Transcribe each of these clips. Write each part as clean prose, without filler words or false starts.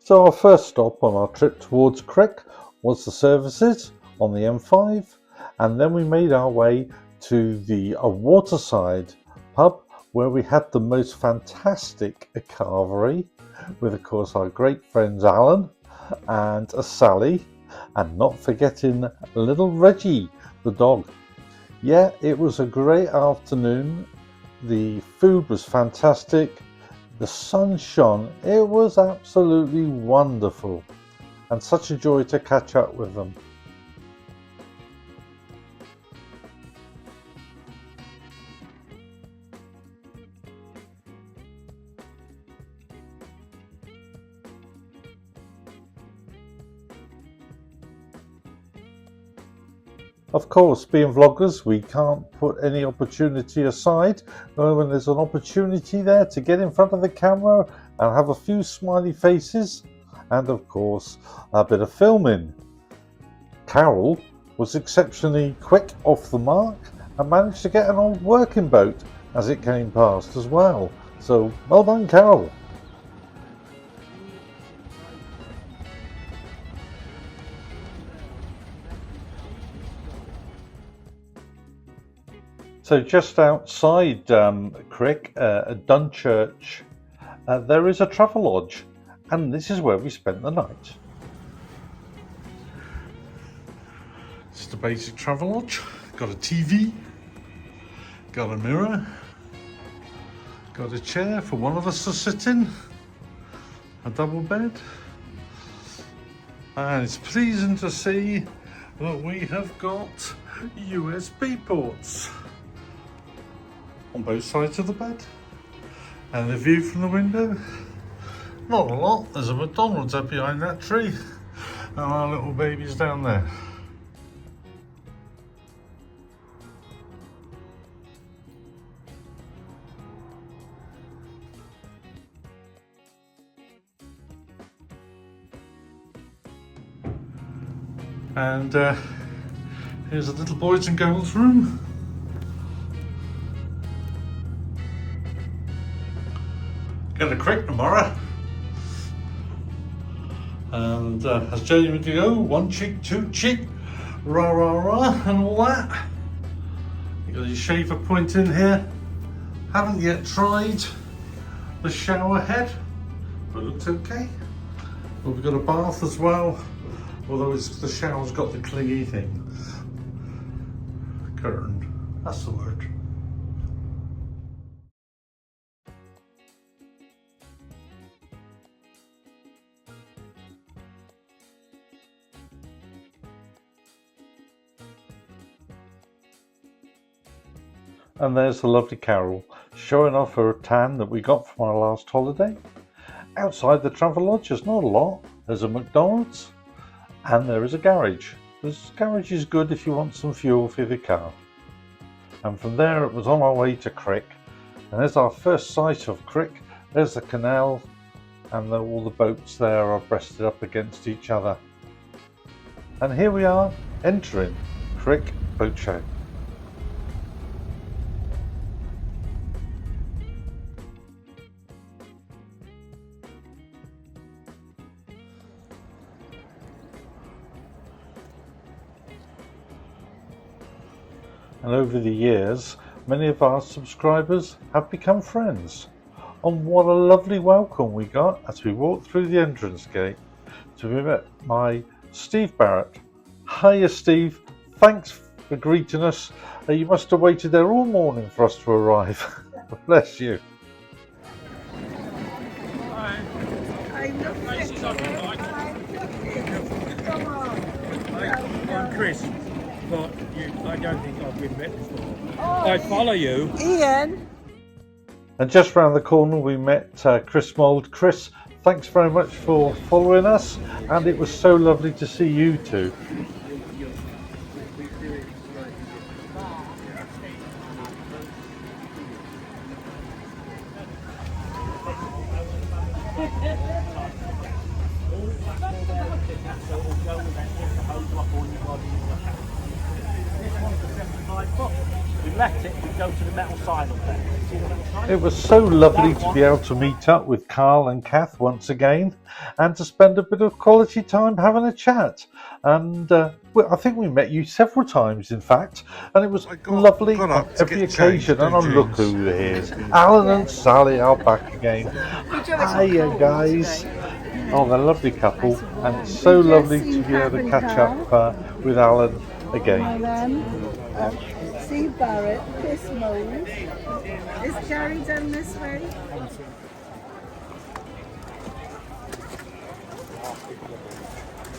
So our first stop on our trip towards Crick was the services on the M5, and then we made our way to the Waterside pub, where we had the most fantastic carvery with, of course, our great friends Alan and Sally, and not forgetting little Reggie the dog. Yeah, it was a great afternoon. The food was fantastic. The sun shone. It was absolutely wonderful, and such a joy to catch up with them. Of course, being vloggers, we can't put any opportunity aside. When there's an opportunity there to get in front of the camera and have a few smiley faces, and of course, a bit of filming. Carol was exceptionally quick off the mark and managed to get an old working boat as it came past as well. So, well done, Carol. So just outside Crick, Dunchurch, there is a travel lodge, and this is where we spent the night. Just a basic travel lodge. Got a TV, got a mirror, got a chair for one of us to sit in, a double bed, and it's pleasing to see that we have got USB ports on both sides of the bed, and the view from the window, not a lot. There's a McDonald's up behind that tree, and our little baby's down there. And here's a little boys and girls room. Going to Crick tomorrow, and as Jamie would go, one cheek, two cheek, rah rah rah, and all that. You got your shaver point in here. Haven't yet tried the shower head, but it looks okay. But we've got a bath as well, although the shower's got the clingy thing. Curtain, that's the word. And there's the lovely Carol, showing off her tan that we got from our last holiday. Outside the travel lodge, there's not a lot. There's a McDonald's, and there is a garage. This garage is good if you want some fuel for the car. And from there, it was on our way to Crick. And there's our first sight of Crick. There's the canal, and all the boats there are breasted up against each other. And here we are, entering Crick Boat Show. And over the years, many of our subscribers have become friends. And what a lovely welcome we got as we walked through the entrance gate to be met by Steve Barrett. Hiya Steve, thanks for greeting us. You must have waited there all morning for us to arrive. Bless you. Hi. I'm Chris. But I don't think I've been met before. Oh, I follow you. Ian. And just round the corner we met Chris Mould. Chris, thanks very much for following us, and it was so lovely to see you too. left it, you go to the metal sign up there. See the metal sign? It was so lovely to be able to meet up with Carl and Kath once again and to spend a bit of quality time having a chat. And I think we met you several times, in fact, and it was lovely on every occasion. And look who it is. Alan and Sally are back again. Hiya, guys. Oh, they're a lovely couple, and it's so lovely to be able to catch up with Alan again. See Barrett, Chris Moles. Is Gary done this way?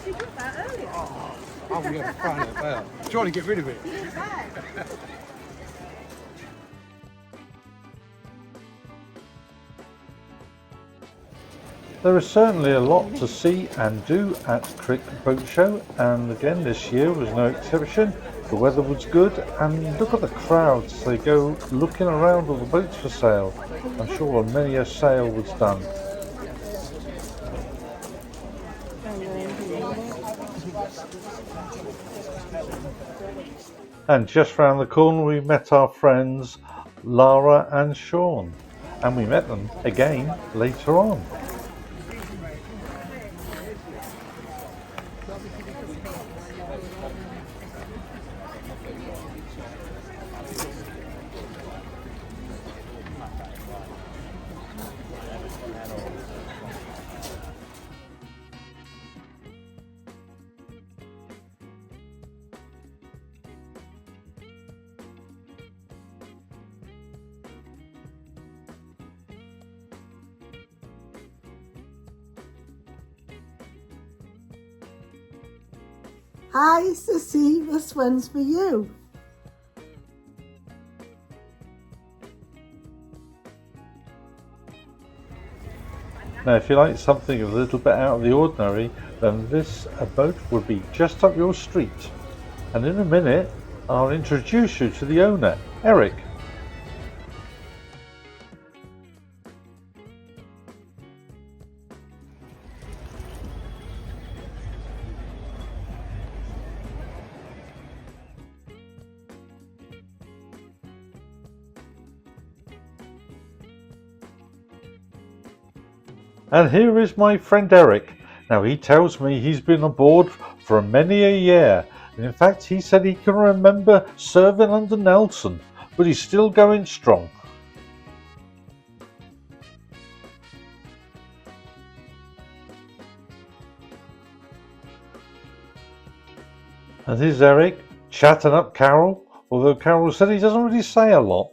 You got that earlier. Oh, yeah, found it there. Trying to get rid of it. There is certainly a lot to see and do at Crick Boat Show, and again this year was no exception. The weather was good, and look at the crowds. They go looking around all the boats for sale. I'm sure many a sale was done. And just round the corner we met our friends Lara and Sean, and we met them again later on. Hi, Sissy, this one's for you. Now, if you like something a little bit out of the ordinary, then this boat would be just up your street. And in a minute, I'll introduce you to the owner, Eric. And here is my friend Eric. Now, he tells me he's been aboard for many a year. And in fact, he said he can remember serving under Nelson, but he's still going strong. And here's Eric chatting up Carol, although Carol said he doesn't really say a lot.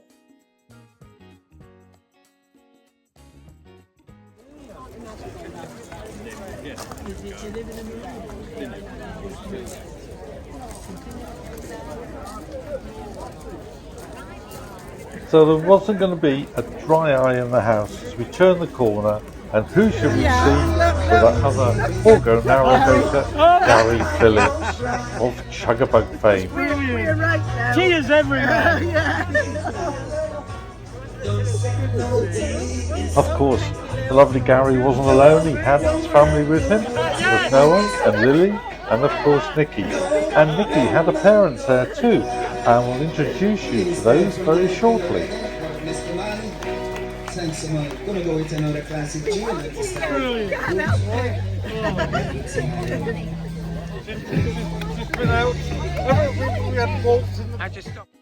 So there wasn't going to be a dry eye in the house as we turned the corner, and who should we see but that other Porgo Narrowboater, Gary Phillips of Chuggabug fame. We're right now. Cheers everywhere! Of course, the lovely Gary wasn't alone. He had his family with him. There was Noah and Lily, and of course Nikki. And Nikki had her parents there too, and we'll introduce you to those very shortly. Thanks so much. Gonna go with another classic tune.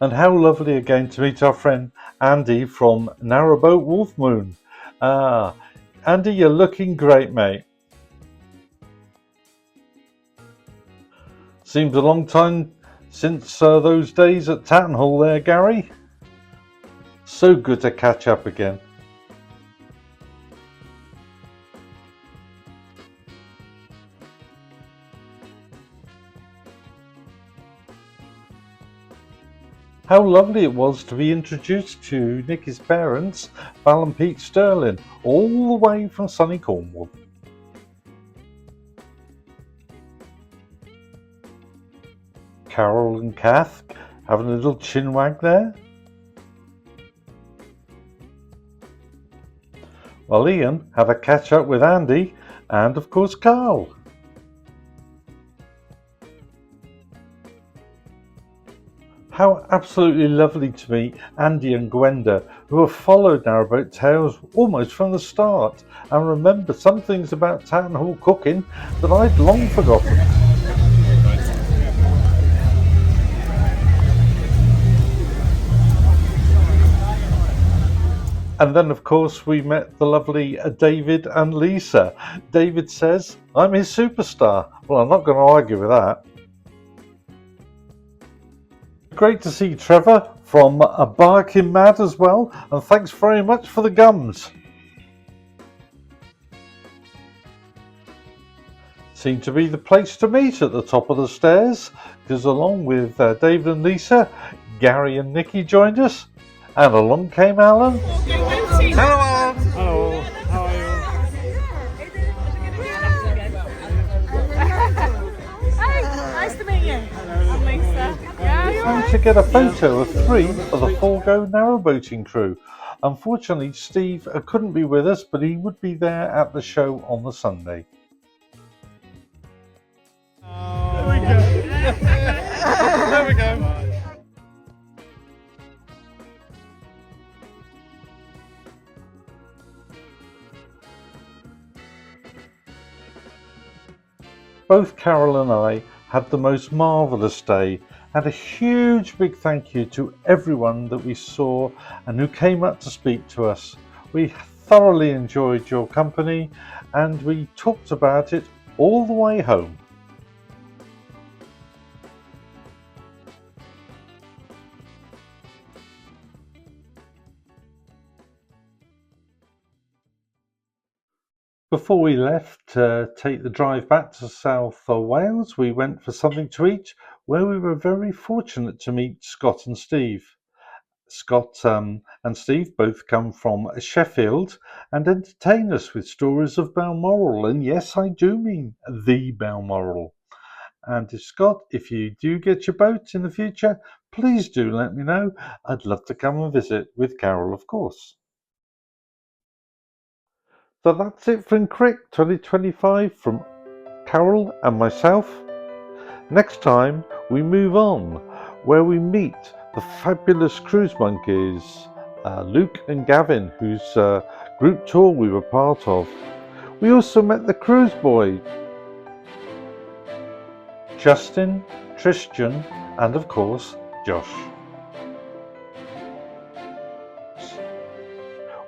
And how lovely again to meet our friend Andy from Narrowboat Wolf Moon. Andy, you're looking great, mate. Seems a long time since those days at Tattenhall there, Gary. So good to catch up again. How lovely it was to be introduced to Nicky's parents, Val and Pete Sterling, all the way from sunny Cornwall. Carol and Kath having a little chin wag there. While Ian had a catch up with Andy and of course Carl. How absolutely lovely to meet Andy and Gwenda, who have followed Narrowboat Tales almost from the start and remember some things about town hall cooking that I'd long forgotten. And then, of course, we met the lovely David and Lisa. David says, I'm his superstar. Well, I'm not going to argue with that. Great to see Trevor from Barking Mad as well, and thanks very much for the gums. Seemed to be the place to meet at the top of the stairs, because along with David and Lisa, Gary and Nikki joined us, and along came Alan. Hello, Alan. Hello, how are you? Hi, nice to meet you. I'm Lisa. Yeah, you're Time to get a photo of 3 of the Forgo narrowboating crew. Unfortunately, Steve couldn't be with us, but he would be there at the show on the Sunday. There we go. There we go. Both Carol and I had the most marvellous day, and a huge big thank you to everyone that we saw and who came up to speak to us. We thoroughly enjoyed your company and we talked about it all the way home. Before we left to take the drive back to South Wales, we went for something to eat where we were very fortunate to meet Scott and Steve. Scott and Steve both come from Sheffield and entertain us with stories of Balmoral, and yes, I do mean the Balmoral. And Scott, if you do get your boat in the future, please do let me know. I'd love to come and visit with Carol, of course. So that's it from Crick 2025 from Carol and myself. Next time we move on where we meet the fabulous cruise monkeys, Luke and Gavin, whose group tour we were part of. We also met the cruise boy, Justin, Tristan, and of course Josh.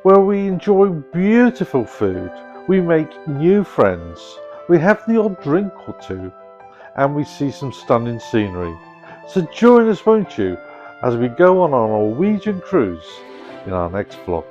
Where we enjoy beautiful food, we make new friends, we have the odd drink or two, and we see some stunning scenery. So join us, won't you, as we go on our Norwegian cruise in our next vlog.